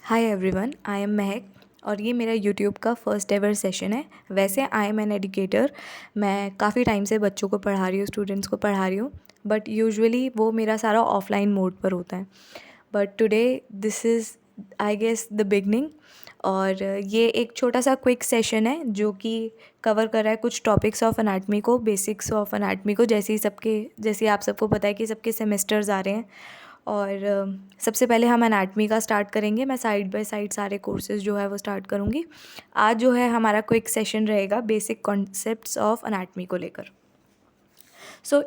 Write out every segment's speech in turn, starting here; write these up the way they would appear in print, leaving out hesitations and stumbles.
Hi everyone, I am महक और ये मेरा यूट्यूब का फर्स्ट एवर सेशन है। वैसे आई एम एन एजुकेटर। मैं काफ़ी टाइम से बच्चों को पढ़ा रही हूँ, स्टूडेंट्स को पढ़ा रही हूँ, बट यूजुअली वो मेरा सारा ऑफलाइन मोड पर होता है। But today this is I guess the beginning. और ये एक छोटा सा क्विक सेशन है जो कि कवर कर रहा है कुछ टॉपिक्स ऑफ अनाटमी को, बेसिक्स ऑफ अनाटमी को। जैसे आप सबको पता है कि सबके सेमेस्टर्स आ रहे हैं। और सबसे पहले हम एनाटमी का स्टार्ट करेंगे। मैं साइड बाय साइड सारे कोर्सेज जो है वो स्टार्ट करूँगी। आज जो है हमारा क्विक सेशन रहेगा बेसिक कॉन्सेप्ट्स ऑफ एनाटमी को लेकर।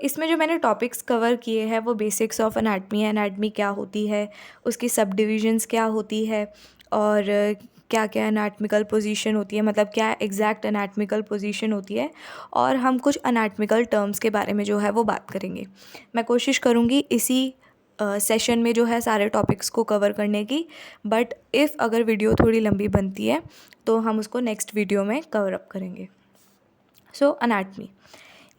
इसमें जो मैंने टॉपिक्स कवर किए हैं वो बेसिक्स ऑफ एनाटमी है, एनाटमी क्या होती है, उसकी सब डिविजन्स क्या होती है, और क्या क्या एनाटमिकल पोजीशन होती है, मतलब क्या एग्जैक्ट एनाटमिकल पोजीशन होती है। और हम कुछ एनाटमिकल टर्म्स के बारे में जो है वो बात करेंगे। मैं कोशिश करूँगी इसी सेशन में जो है सारे टॉपिक्स को कवर करने की, बट अगर वीडियो थोड़ी लंबी बनती है तो हम उसको नेक्स्ट वीडियो में कवर अप करेंगे। एनाटमी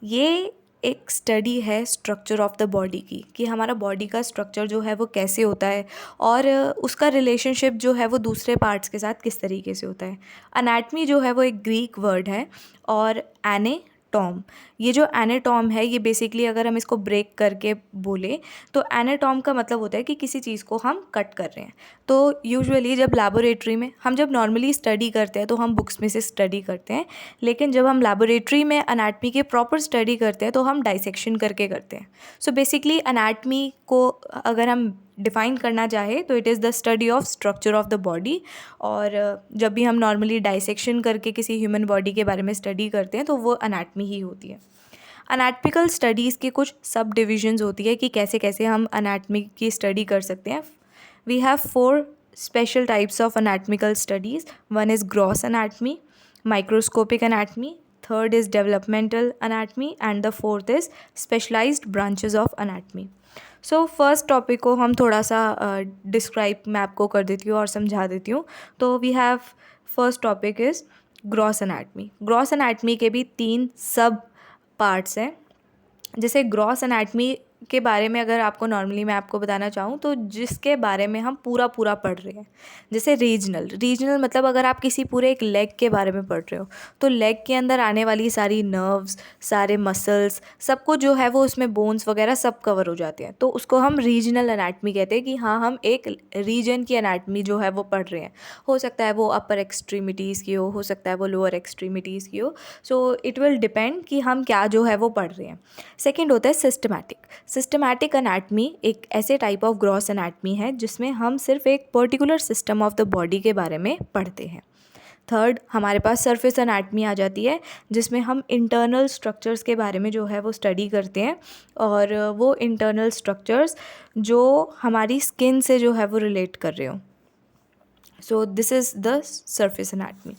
ये एक स्टडी है स्ट्रक्चर ऑफ द बॉडी की, कि हमारा बॉडी का स्ट्रक्चर जो है वो कैसे होता है और उसका रिलेशनशिप जो है वो दूसरे पार्ट्स के साथ किस तरीके से होता है। अनाटमी जो है वो एक ग्रीक वर्ड है और एनेटॉम, ये जो एनेटॉम है ये बेसिकली अगर हम इसको ब्रेक करके बोले तो एनेटॉम का मतलब होता है कि किसी चीज़ को हम कट कर रहे हैं। तो यूजुअली जब लैबोरेटरी में जब नॉर्मली स्टडी करते हैं तो हम बुक्स में से स्टडी करते हैं, लेकिन जब हम लैबोरेटरी में अनाटमी के प्रॉपर स्टडी करते हैं तो हम डाइसेक्शन करके करते हैं। बेसिकली अनाटमी को अगर हम डिफ़ाइन करना चाहे तो it is the study of structure of the body. और जब भी हम नॉर्मली डाइसेक्शन करके किसी ह्यूमन बॉडी के बारे में स्टडी करते हैं तो वो अनाटमी ही होती है। अनाटमिकल स्टडीज़ की कुछ सब डिविजन्स होती है कि कैसे कैसे हम अनाटमी की स्टडी कर सकते हैं। We have 4 special types of anatomical studies. One is gross anatomy, microscopic anatomy, third is developmental anatomy, and the fourth is specialized branches of anatomy. First topic को हम थोड़ा सा डिस्क्राइब मैं आपको कर देती हूँ और समझा देती हूँ। तो we have first topic is gross anatomy. Gross anatomy के भी 3 सब पार्ट्स हैं। जैसे ग्रॉस एनाटमी के बारे में अगर आपको नॉर्मली मैं आपको बताना चाहूँ तो जिसके बारे में हम पूरा पढ़ रहे हैं, जैसे रीजनल मतलब अगर आप किसी पूरे एक लेग के बारे में पढ़ रहे हो तो लेग के अंदर आने वाली सारी नर्व्स, सारे मसल्स, सब कुछ जो है वो उसमें बोन्स वगैरह सब कवर हो जाते हैं, तो उसको हम रीजनल एनाटमी कहते हैं कि हाँ हम एक रीजन की एनाटमी जो है वो पढ़ रहे हैं। हो सकता है वो अपर एक्सट्रीमिटीज़ की हो सकता है वो लोअर एक्सट्रीमिटीज़ की हो। इट विल डिपेंड कि हम क्या जो है वो पढ़ रहे हैं। सेकेंड होता है सिस्टमैटिक एनाटमी। एक ऐसे टाइप ऑफ ग्रॉस एनाटमी है जिसमें हम सिर्फ एक particular system of the body के बारे में पढ़ते हैं। थर्ड हमारे पास सरफेस एनाटमी आ जाती है जिसमें हम इंटरनल स्ट्रक्चर्स के बारे में जो है वो स्टडी करते हैं, और वो इंटरनल स्ट्रक्चर्स जो हमारी स्किन से जो है वो रिलेट कर रहे हो। This is the surface anatomy.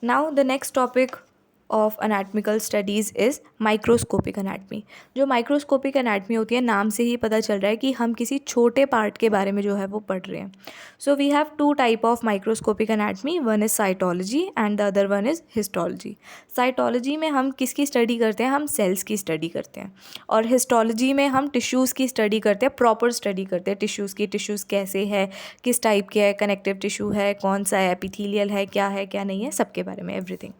Now the next topic of anatomical studies is microscopic anatomy. जो माइक्रोस्कोपिक एनाटमी होती है, नाम से ही पता चल रहा है कि हम किसी छोटे पार्ट के बारे में जो है वो पढ़ रहे हैं। We have 2 type of microscopic anatomy, one is cytology and the other one is histology. Cytology में हम किसकी स्टडी करते हैं, हम सेल्स की स्टडी करते हैं, और हिस्टोलॉजी में हम टिश्यूज़ की स्टडी करते हैं, प्रॉपर स्टडी करते हैं टिश्यूज़ की। टिश्यूज़ कैसे है, किस टाइप के है, कनेक्टिव टिश्यू है, कौन सा है, एपिथेलियल है क्या नहीं है, सबके बारे में एवरीथिंग।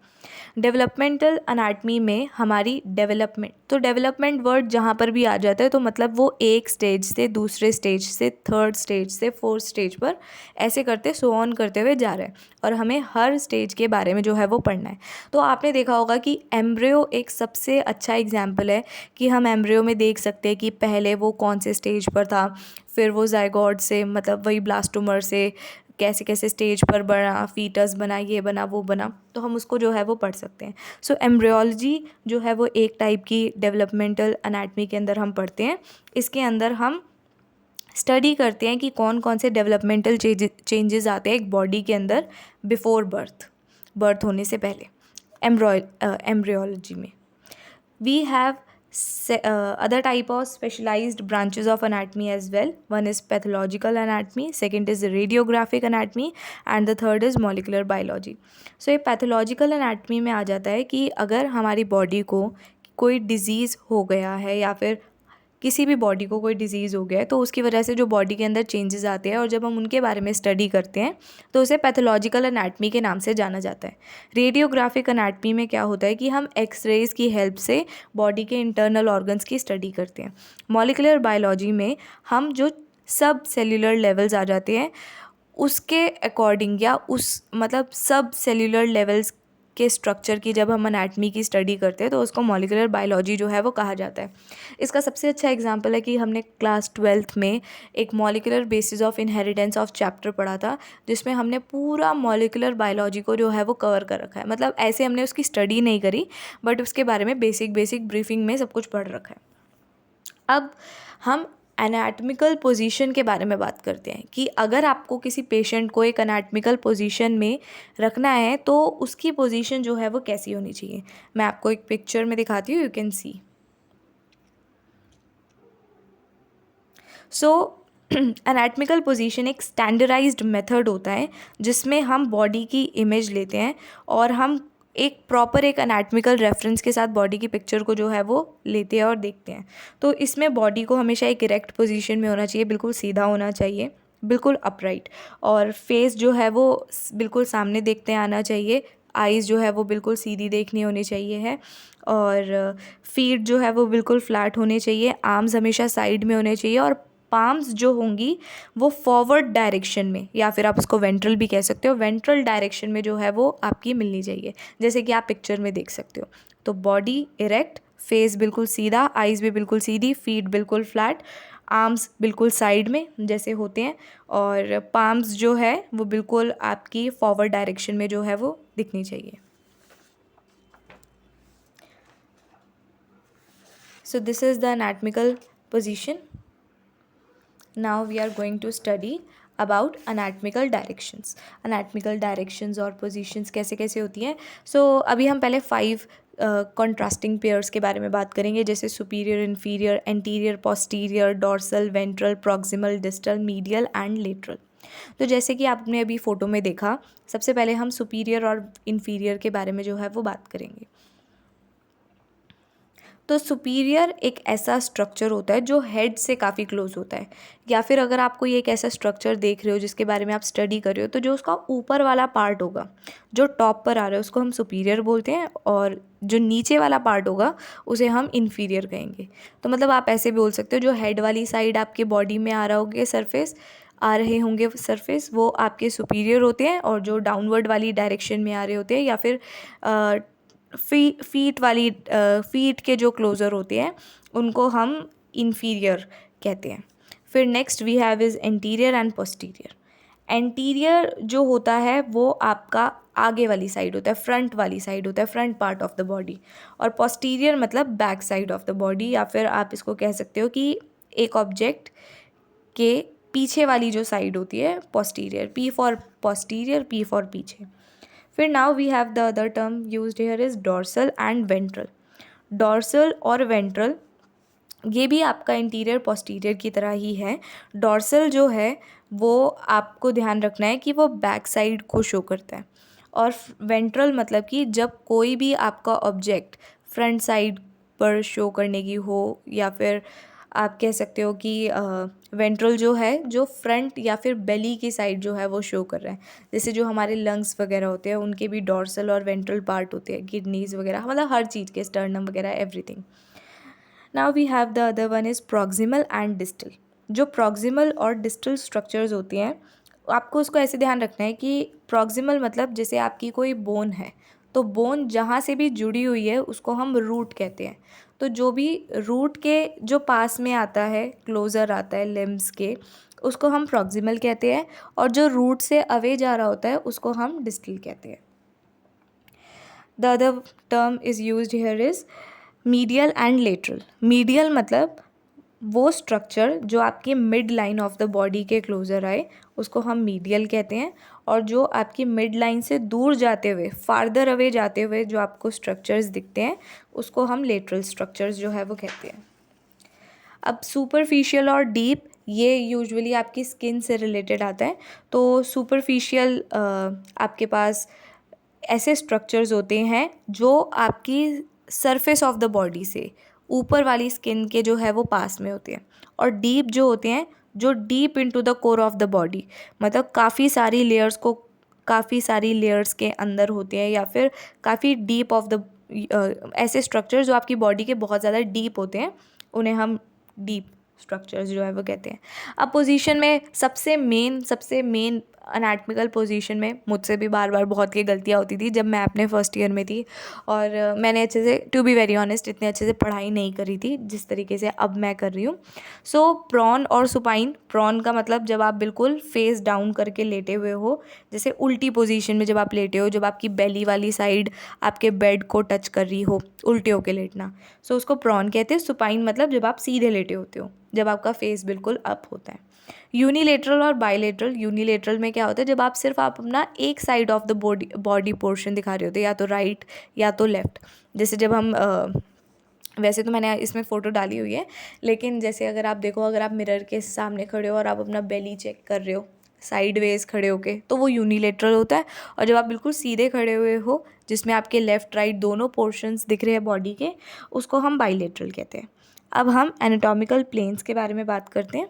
डेवलपमेंटल अनाटमी में हमारी डेवलपमेंट वर्ड जहाँ पर भी आ जाता है तो मतलब वो एक स्टेज से दूसरे स्टेज से थर्ड स्टेज से फोर्थ स्टेज पर ऐसे करते सो ऑन करते हुए जा रहे हैं, और हमें हर स्टेज के बारे में जो है वो पढ़ना है। तो आपने देखा होगा कि एम्ब्रियो एक सबसे अच्छा एग्जाम्पल है कि हम एम्ब्रियो में देख सकते हैं कि पहले वो कौन से स्टेज पर था, फिर वो जाइगोट से मतलब वही ब्लास्टोमर से कैसे कैसे स्टेज पर बना, फीटस बना, ये बना वो बना, तो हम उसको जो है वो पढ़ सकते हैं। एम्ब्रियोलॉजी जो है वो एक टाइप की डेवलपमेंटल एनाटमी के अंदर हम पढ़ते हैं। इसके अंदर हम स्टडी करते हैं कि कौन कौन से डेवलपमेंटल चेंजेस आते हैं एक बॉडी के अंदर बिफोर बर्थ होने से पहले। एम्ब्रियोलॉजी में we have other type of specialized branches of anatomy as well. One is pathological anatomy, second is radiographic anatomy, and the third is molecular biology. ये pathological anatomy में आ जाता है कि अगर हमारी बॉडी को कोई डिज़ीज़ हो गया है या फिर किसी भी बॉडी को कोई डिजीज़ हो गया है तो उसकी वजह से जो बॉडी के अंदर चेंजेस आते हैं और जब हम उनके बारे में स्टडी करते हैं तो उसे पैथोलॉजिकल एनाटमी के नाम से जाना जाता है। रेडियोग्राफिक एनाटमी में क्या होता है कि हम एक्सरेज की हेल्प से बॉडी के इंटरनल ऑर्गन्स की स्टडी करते हैं। मॉलिक्यूलर बायोलॉजी में हम जो सब सेल्यूलर लेवल्स आ जाते हैं उसके अकॉर्डिंग या उस मतलब सब सेल्यूलर लेवल्स के स्ट्रक्चर की जब हम एनाटमी की स्टडी करते हैं तो उसको मॉलिक्यूलर बायोलॉजी जो है वो कहा जाता है। इसका सबसे अच्छा एग्जांपल है कि हमने क्लास 12th में एक molecular basis of inheritance of chapter पढ़ा था, जिसमें हमने पूरा मॉलिक्यूलर बायोलॉजी को जो है वो कवर कर रखा है। मतलब ऐसे हमने उसकी स्टडी नहीं करी बट उसके बारे में बेसिक ब्रीफिंग में सब कुछ पढ़ रखा है। अब हम एनाटमिकल पोजीशन के बारे में बात करते हैं कि अगर आपको किसी पेशेंट को एक एनाटमिकल पोजीशन में रखना है तो उसकी पोजीशन जो है वो कैसी होनी चाहिए। मैं आपको एक पिक्चर में दिखाती हूँ, you can see. So anatomical position एक स्टैंडर्डाइज्ड मेथड होता है जिसमें हम बॉडी की इमेज लेते हैं और हम एक प्रॉपर एक एनाटमिकल रेफरेंस के साथ बॉडी की पिक्चर को जो है वो लेते हैं और देखते हैं। तो इसमें बॉडी को हमेशा एक इरेक्ट पोजीशन में होना चाहिए, बिल्कुल सीधा होना चाहिए, बिल्कुल अपराइट, और फेस जो है वो बिल्कुल सामने देखते आना चाहिए, आइज़ जो है वो बिल्कुल सीधी देखनी होनी चाहिए है, और फीट जो है वो बिल्कुल फ्लैट होने चाहिए, आर्म्स हमेशा साइड में होने चाहिए, और पाम्स जो होंगी वो फॉरवर्ड डायरेक्शन में, या फिर आप उसको वेंट्रल भी कह सकते हो, वेंट्रल डायरेक्शन में जो है वो आपकी मिलनी चाहिए, जैसे कि आप पिक्चर में देख सकते हो। तो बॉडी इरेक्ट, फेस बिल्कुल सीधा, आइज़ भी बिल्कुल सीधी, फीट बिल्कुल फ्लैट, आर्म्स बिल्कुल साइड में जैसे होते हैं, और पाम्स जो है वो बिल्कुल आपकी फॉरवर्ड डायरेक्शन में जो है वो दिखनी चाहिए। So this is the anatomical position. Now we are going to study about anatomical directions. Anatomical directions और positions कैसे कैसे होती हैं। So अभी हम पहले 5 contrasting pairs के बारे में बात करेंगे, जैसे superior, inferior, anterior, posterior, dorsal, ventral, proximal, distal, medial and lateral। तो जैसे कि आपने अभी फ़ोटो में देखा, सबसे पहले हम सुपीरियर और इन्फीरियर के बारे में जो है वो बात करेंगे। तो सुपीरियर एक ऐसा स्ट्रक्चर होता है जो हेड से काफ़ी क्लोज होता है, या फिर अगर आप कोई एक ऐसा स्ट्रक्चर देख रहे हो जिसके बारे में आप स्टडी कर रहे हो तो जो उसका ऊपर वाला पार्ट होगा जो टॉप पर आ रहा है उसको हम सुपीरियर बोलते हैं, और जो नीचे वाला पार्ट होगा उसे हम इन्फीरियर कहेंगे। तो मतलब आप ऐसे बोल सकते हो जो हेड वाली साइड आपके बॉडी में आ रहे होंगे सरफेस वो आपके सुपीरियर होते हैं, और जो डाउनवर्ड वाली डायरेक्शन में आ रहे होते हैं या फिर फीट के जो क्लोज़र होते हैं उनको हम इन्फीरियर कहते हैं। फिर next we have is anterior and posterior. Anterior जो होता है वो आपका आगे वाली साइड होता है, फ्रंट वाली साइड होता है, front part of the body, और पोस्टीरियर मतलब back side of the body, या फिर आप इसको कह सकते हो कि एक ऑब्जेक्ट के पीछे वाली जो साइड होती है posterior, P for posterior, P for पीछे। फिर now we have the other term used here is dorsal and ventral. Dorsal और वेंट्रल ये भी आपका इंटीरियर पोस्टीरियर की तरह ही है। डॉर्सल जो है वो आपको ध्यान रखना है कि वो बैक साइड को शो करता है, और वेंट्रल मतलब कि जब कोई भी आपका ऑब्जेक्ट फ्रंट साइड पर शो करने की हो, या फिर आप कह सकते हो कि वेंट्रल जो है जो फ्रंट या फिर बेली की साइड जो है वो शो कर रहा है, जैसे जो हमारे लंग्स वगैरह होते हैं उनके भी डॉर्सल और वेंट्रल पार्ट होते हैं, किडनीज वगैरह, मतलब हर चीज़ के, स्टर्नम वगैरह, everything. Now we have the other one is proximal and distal. जो प्रॉक्सिमल और डिस्टल स्ट्रक्चर्स होती हैं आपको उसको ऐसे ध्यान रखना है कि प्रॉक्सिमल मतलब जैसे आपकी कोई बोन है तो बोन जहाँ से भी जुड़ी हुई है उसको हम रूट कहते हैं। तो जो भी रूट के जो पास में आता है, क्लोज़र आता है लिम्स के, उसको हम प्रॉक्सिमल कहते हैं, और जो रूट से अवे जा रहा होता है उसको हम डिस्टल कहते हैं। The other term is used here is medial and lateral. Medial मतलब वो स्ट्रक्चर जो आपकी mid line of the body के क्लोज़र आए उसको हम मीडियल कहते हैं, और जो आपकी मिड लाइन से दूर जाते हुए, फार्दर अवे जाते हुए जो आपको स्ट्रक्चर्स दिखते हैं उसको हम लेटरल स्ट्रक्चर्स जो है वो कहते हैं। अब सुपरफिशियल और डीप ये यूजुअली आपकी स्किन से रिलेटेड आता है। तो सुपरफिशियल आपके पास ऐसे स्ट्रक्चर्स होते हैं जो आपकी सरफेस ऑफ द बॉडी से ऊपर वाली स्किन के जो है वो पास में होते हैं, और डीप जो होते हैं जो deep into the core of the body, मतलब काफ़ी सारी लेयर्स के अंदर होते हैं, या फिर काफ़ी डीप ऑफ द ऐसे स्ट्रक्चर जो आपकी बॉडी के बहुत ज़्यादा डीप होते हैं, उन्हें हम डीप स्ट्रक्चर्स जो है वो कहते हैं। अब पोजीशन में सबसे मेन अनाटमिकल पोजीशन में मुझसे भी बार बार बहुत की गलतियाँ होती थी जब मैं अपने फर्स्ट ईयर में थी, और मैंने अच्छे से, टू बी वेरी ऑनेस्ट, इतने अच्छे से पढ़ाई नहीं करी थी जिस तरीके से अब मैं कर रही हूँ। सो प्रॉन और सुपाइन, प्रॉन का मतलब जब आप बिल्कुल फेस डाउन करके लेटे हुए हो, जैसे उल्टी पोजीशन में जब आप लेटे हो, जब आपकी बेली वाली साइड आपके बेड को टच कर रही हो, उल्टे होके लेटना, सो उसको प्रॉन कहते हैं। सुपाइन मतलब जब आप सीधे लेटे होते हो, जब आपका फेस बिल्कुल अप होता है। यूनिलेटरल और बायलेटरल, यूनिलेटरल में क्या होता है, जब आप सिर्फ अपना एक side of the body portion दिखा रहे होते हैं, या तो राइट या तो लेफ्ट। जैसे जब हम वैसे तो मैंने इसमें फ़ोटो डाली हुई है, लेकिन जैसे अगर आप देखो, अगर आप मिरर के सामने खड़े हो और आप अपना बेली चेक कर रहे हो साइडवेज खड़े होके, तो वो यूनिलेटरल होता है। और जब आप बिल्कुल सीधे खड़े हुए हो, जिसमें आपके लेफ़्ट राइट दोनों पोर्शंस दिख रहे हैं बॉडी के, उसको हम बाइलेटरल कहते हैं। अब हम एनाटॉमिकल प्लेन्स के बारे में बात करते हैं।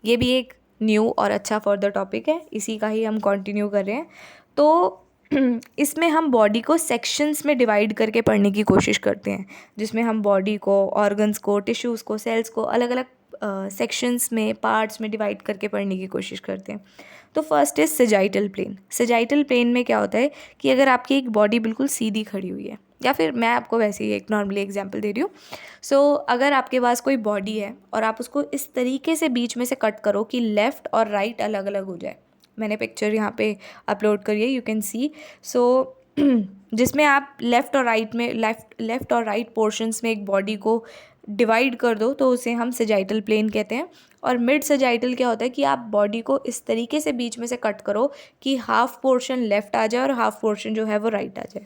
ये भी एक न्यू और अच्छा फर्दर टॉपिक है, इसी का ही हम कंटिन्यू कर रहे हैं। तो इसमें हम बॉडी को सेक्शंस में डिवाइड करके पढ़ने की कोशिश करते हैं, जिसमें हम बॉडी को, ऑर्गन्स को, टिश्यूज़ को, सेल्स को अलग अलग सेक्शंस में, पार्ट्स में डिवाइड करके पढ़ने की कोशिश करते हैं। तो first is sagittal plane. Sagittal plane में क्या होता है कि अगर आपकी एक बॉडी बिल्कुल सीधी खड़ी हुई है, या फिर मैं आपको वैसे ही एक नॉर्मली एग्जांपल दे रही हूँ। सो अगर आपके पास कोई बॉडी है और आप उसको इस तरीके से बीच में से कट करो कि लेफ़्ट और राइट अलग अलग हो जाए, मैंने पिक्चर यहाँ पे अपलोड करी है, यू कैन सी। सो जिसमें आप लेफ़्ट और राइट पोर्शंस में एक बॉडी को डिवाइड कर दो, तो उसे हम सेजाइटल प्लेन कहते हैं। और मिड सेजाइटल क्या होता है कि आप बॉडी को इस तरीके से बीच में से कट करो कि हाफ पोर्शन लेफ़्ट आ जाए और हाफ पोर्शन जो है वो राइट आ जाए।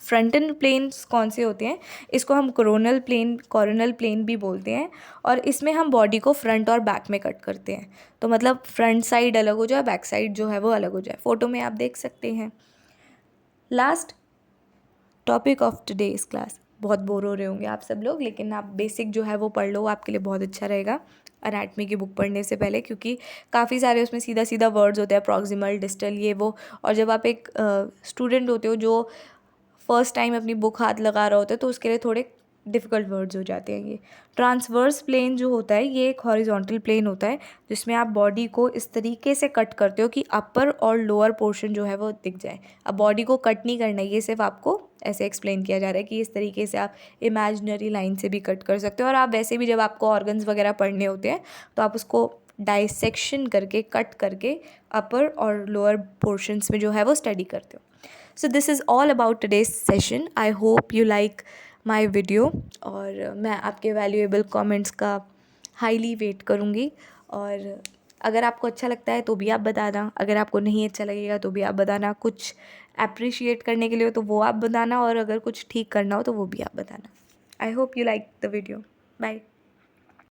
फ्रंटल प्लेन्स कौन से होते हैं, इसको हम कोरोनल प्लेन भी बोलते हैं, और इसमें हम बॉडी को फ्रंट और बैक में कट करते हैं। तो मतलब फ्रंट साइड अलग हो जाए, बैक साइड जो है वो अलग हो जाए, फ़ोटो में आप देख सकते हैं। Last topic of today's class, बहुत बोर हो रहे होंगे आप सब लोग, लेकिन आप बेसिक जो है वो पढ़ लो, आपके लिए बहुत अच्छा रहेगा एनाटमी की बुक पढ़ने से पहले, क्योंकि काफ़ी सारे उसमें सीधा सीधा वर्ड्स होते हैं, प्रॉक्सिमल, डिस्टल, ये वो। और जब आप एक स्टूडेंट होते हो जो फर्स्ट टाइम अपनी बुक हाथ लगा रहा होता है, तो उसके लिए थोड़े डिफ़िकल्ट वर्ड्स हो जाते हैं ये। ट्रांसवर्स प्लेन जो होता है, ये एक हॉरिजॉन्टल प्लेन होता है, जिसमें आप बॉडी को इस तरीके से कट करते हो कि अपर और लोअर पोर्शन जो है वो दिख जाए। अब बॉडी को कट नहीं करना है, ये सिर्फ आपको ऐसे एक्सप्लेन किया जा रहा है कि इस तरीके से आप इमेजिनरी लाइन से भी कट कर सकते हो। और आप वैसे भी जब आपको ऑर्गन्स वगैरह पढ़ने होते हैं, तो आप उसको डाइसेक्शन करके, कट करके अपर और लोअर पोर्शंस में जो है वो स्टडी करते हो। So this is all about today's session. I hope you like my video, और मैं आपके वैल्यूएबल कमेंट्स का हाईली वेट करूँगी। और अगर आपको अच्छा लगता है तो भी आप बताना, अगर आपको नहीं अच्छा लगेगा तो भी आप बताना। कुछ अप्रिशिएट करने के लिए हो तो वो आप बताना, और अगर कुछ ठीक करना हो तो वो भी आप बताना। I hope you like the video. Bye.